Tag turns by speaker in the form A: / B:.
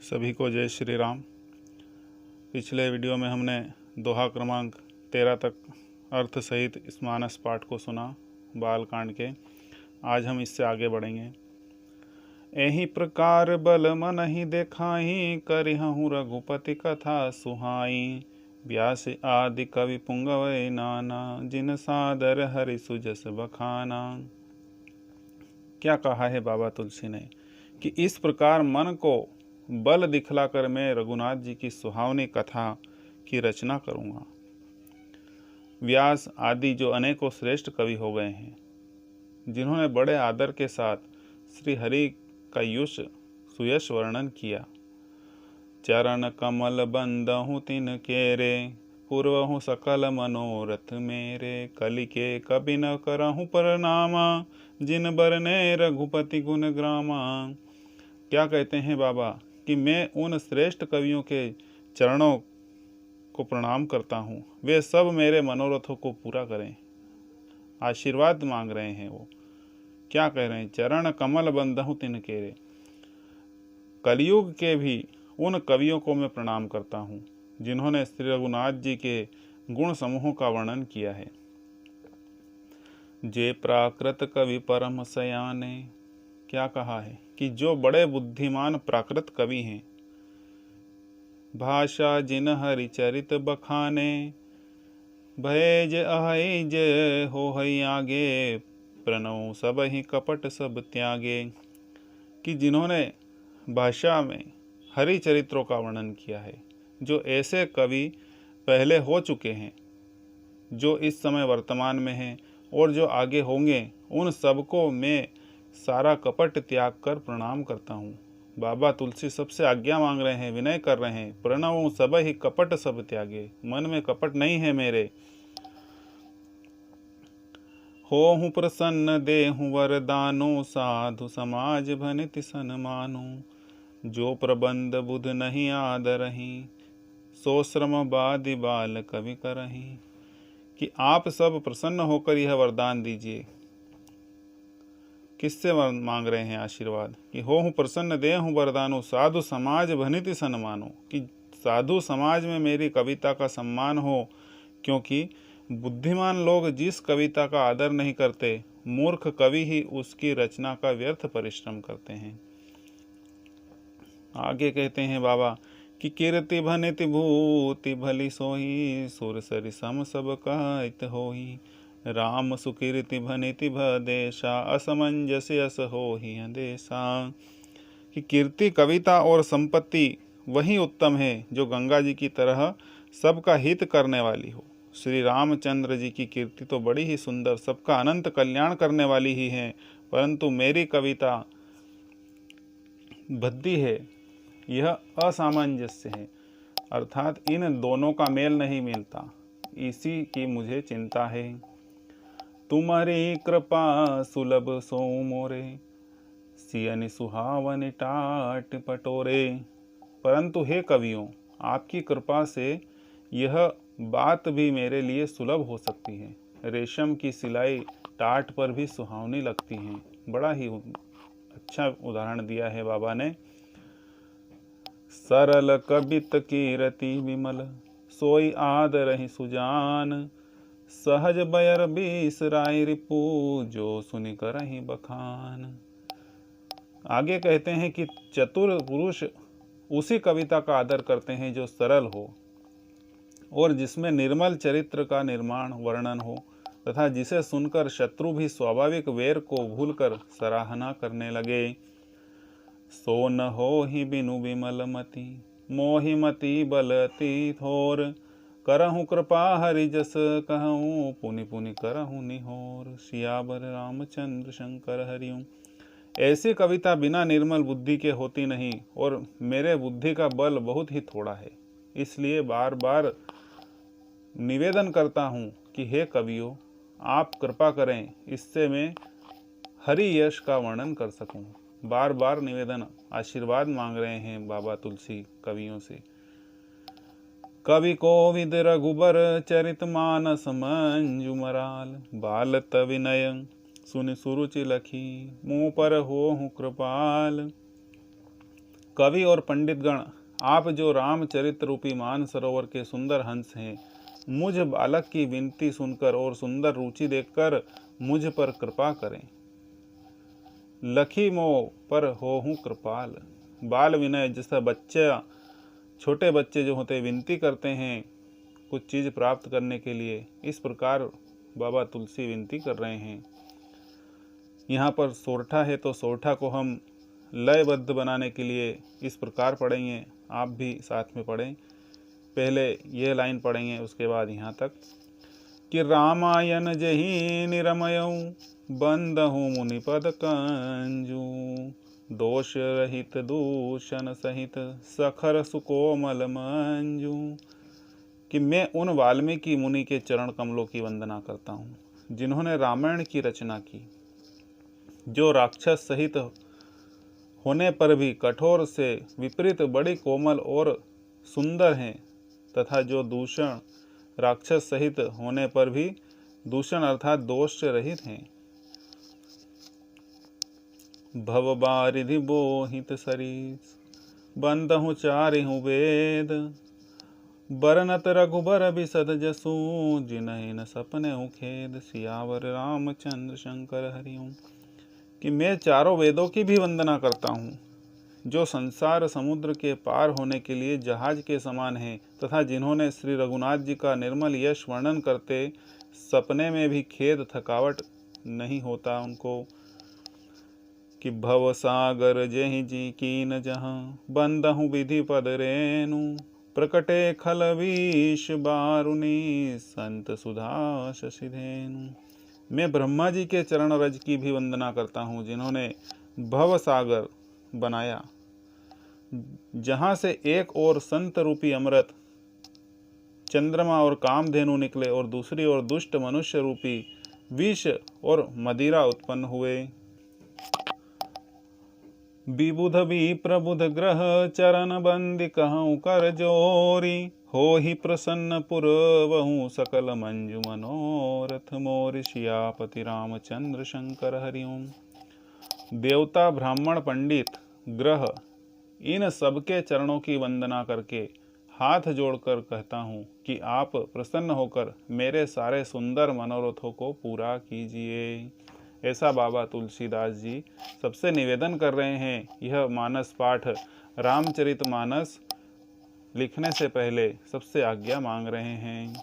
A: सभी को जय श्री राम। पिछले वीडियो में हमने दोहा क्रमांक 13 तक अर्थ सहित इस मानस पाठ को सुना बालकांड के। आज हम इससे आगे बढ़ेंगे। एहि प्रकार बल मनहि देखाई, करिहु रघुपति कथा सुहाई। व्यास आदि कवि पुंगवै नाना, जिन सादर हरि सुजस बखाना। क्या कहा है बाबा तुलसी ने कि इस प्रकार मन को बल दिखलाकर मैं रघुनाथ जी की सुहावनी कथा की रचना करूँगा। व्यास आदि जो अनेकों श्रेष्ठ कवि हो गए हैं, जिन्होंने बड़े आदर के साथ श्री हरि का सुयश वर्णन किया। चरण कमल बंदहु तिन केरे, पूर्वहु सकल मनोरथ मेरे। कलि के कबि न करहु प्रणामा, जिन बरने रघुपति गुण ग्रामा। क्या कहते हैं बाबा कि मैं उन श्रेष्ठ कवियों के चरणों को प्रणाम करता हूँ, वे सब मेरे मनोरथों को पूरा करें। आशीर्वाद मांग रहे हैं वो। क्या कह रहे हैं? चरण कमल बंदहु तिन केरे। कलयुग के भी उन कवियों को मैं प्रणाम करता हूँ जिन्होंने श्री रघुनाथ जी के गुण समूहों का वर्णन किया है। जे प्राकृत कवि परम सयाने। क्या कहा है कि जो बड़े बुद्धिमान प्राकृत कवि हैं। भाषा जिन हरि चरित बखाने, भयज अहज हो हई आगे। प्रणव सब ही कपट सब त्यागे। कि जिन्होंने भाषा में हरि चरित्रों का वर्णन किया है, जो ऐसे कवि पहले हो चुके हैं, जो इस समय वर्तमान में हैं और जो आगे होंगे, उन सबको मैं सारा कपट त्याग कर प्रणाम करता हूँ। बाबा तुलसी सबसे आज्ञा मांग रहे हैं, विनय कर रहे हैं। प्रणव सब ही कपट सब त्यागे। मन में कपट नहीं है मेरे। होहु प्रसन्न देहु वरदानो, साधु समाज भनिति सन्मानो। जो प्रबंध बुध नहीं आदरही, सो श्रम बादि बाल कवि करही। कि आप सब प्रसन्न होकर यह वरदान दीजिए। किससे मांग रहे हैं आशीर्वाद? कि होहु प्रसन्न देहु वरदानो, साधु समाज भनिति सन्मानो। कि साधु समाज में मेरी कविता का सम्मान हो, क्योंकि बुद्धिमान लोग जिस कविता का आदर नहीं करते, मूर्ख कवि ही उसकी रचना का व्यर्थ परिश्रम करते हैं। आगे कहते हैं बाबा कि कीर्ति भनिति भूति भली सोही, सुर सरि सम सब कहत होही। राम सुकीर्ति भनिति भदेशा, असमंजस्य अस होहि अंदेशा। कि कीर्ति, कविता और संपत्ति वही उत्तम है जो गंगा जी की तरह सबका हित करने वाली हो। श्री रामचंद्र जी की कीर्ति तो बड़ी ही सुंदर, सबका अनंत कल्याण करने वाली ही है, परंतु मेरी कविता भद्दी है, यह असामंजस्य है, अर्थात इन दोनों का मेल नहीं मिलता। इसी की मुझे चिंता है। तुम्हारी कृपा सुलभ सो मोरे, सियनि सुहावनि टाट पटोरे। परंतु हे कवियों, आपकी कृपा से यह बात भी मेरे लिए सुलभ हो सकती है। रेशम की सिलाई टाट पर भी सुहावनी लगती है। बड़ा ही अच्छा उदाहरण दिया है बाबा ने। सरल कबित कीरति विमल, सोई आदरहि सुजान। सहज बयर बिसराय रिपु, जो सुनि करहि बखान। आगे कहते हैं कि चतुर पुरुष उसी कविता का आदर करते हैं जो सरल हो और जिसमें निर्मल चरित्र का निर्माण वर्णन हो, तथा जिसे सुनकर शत्रु भी स्वाभाविक वैर को भूलकर सराहना करने लगे। सो न होहि बिनु विमल मति, मोहि मति बलति थोर। करहु कृपा हरि जस कहूँ, पुनि पुनि करहु निहोर। सियावर रामचंद्र शंकर हरिओं। ऐसी कविता बिना निर्मल बुद्धि के होती नहीं, और मेरे बुद्धि का बल बहुत ही थोड़ा है। इसलिए बार बार निवेदन करता हूँ कि हे कवियों, आप कृपा करें, इससे मैं हरि यश का वर्णन कर सकूं। बार बार निवेदन, आशीर्वाद मांग रहे हैं बाबा तुलसी कवियों से। कवि कोविद रघुबर चरित मानस मंजु मराल। बालत विनय सुनि सुरुचि लखी, मुँह पर होहु कृपाल। कवि और पंडितगण, आप जो रामचरित रूपी मान सरोवर के सुंदर हंस हैं, मुझ बालक की विनती सुनकर और सुंदर रुचि देखकर मुझ पर कृपा करें। लखी मोह पर होहूं कृपाल। बाल विनय, जैसा बच्चा, छोटे बच्चे जो होते विनती करते हैं कुछ चीज़ प्राप्त करने के लिए, इस प्रकार बाबा तुलसी विनती कर रहे हैं। यहाँ पर सोरठा है तो सोरठा को हम लयबद्ध बनाने के लिए इस प्रकार पढ़ेंगे, आप भी साथ में पढ़ें। पहले ये लाइन पढ़ेंगे, उसके बाद यहाँ तक कि रामायण जही निरमयऊ बंदहु मुनिपद कंजू, दोष रहित दूषण सहित सखर सुकोमल मंजू। कि मैं उन वाल्मीकि मुनि के चरण कमलों की वंदना करता हूँ जिन्होंने रामायण की रचना की, जो राक्षस सहित होने पर भी कठोर से विपरीत बड़ी कोमल और सुंदर हैं, तथा जो दूषण राक्षस सहित होने पर भी दूषण अर्थात दोष से रहित हैं। भव बारिधि बोहित सरीस बंदहु चारिहु वेद, बरनत रघुबर बिसद जसु जिनहि न सपने खेद। सियावर रामचंद्र शंकर हरिओम। कि मैं चारों वेदों की भी वंदना करता हूँ, जो संसार समुद्र के पार होने के लिए जहाज के समान है, तथा जिन्होंने श्री रघुनाथ जी का निर्मल यश वर्णन करते सपने में भी खेद थकावट नहीं होता उनको। कि भव सागर जहि जी कीन जहाँ बंदहु विधि पद रेनु, प्रकटे खल विष बारुनी संत सुधा शशिधेनु। मैं ब्रह्मा जी के चरण रज की भी वंदना करता हूँ, जिन्होंने भव सागर बनाया, जहाँ से एक ओर संत रूपी अमृत चंद्रमा और कामधेनु निकले और दूसरी ओर दुष्ट मनुष्य रूपी विष और मदिरा उत्पन्न हुए। विबुध भी प्रबुध ग्रह चरण बंदी कहूँ कर जोरी, हो ही प्रसन्न पुरवहु सकल मंजु मनोरथ मोर। सियापति रामचंद्र शंकर हरिओम। देवता, ब्राह्मण, पंडित, ग्रह, इन सबके चरणों की वंदना करके हाथ जोड़कर कहता हूँ कि आप प्रसन्न होकर मेरे सारे सुंदर मनोरथों को पूरा कीजिए। ऐसा बाबा तुलसीदास जी सबसे निवेदन कर रहे हैं। यह मानस पाठ रामचरितमानस लिखने से पहले सबसे आज्ञा मांग रहे हैं।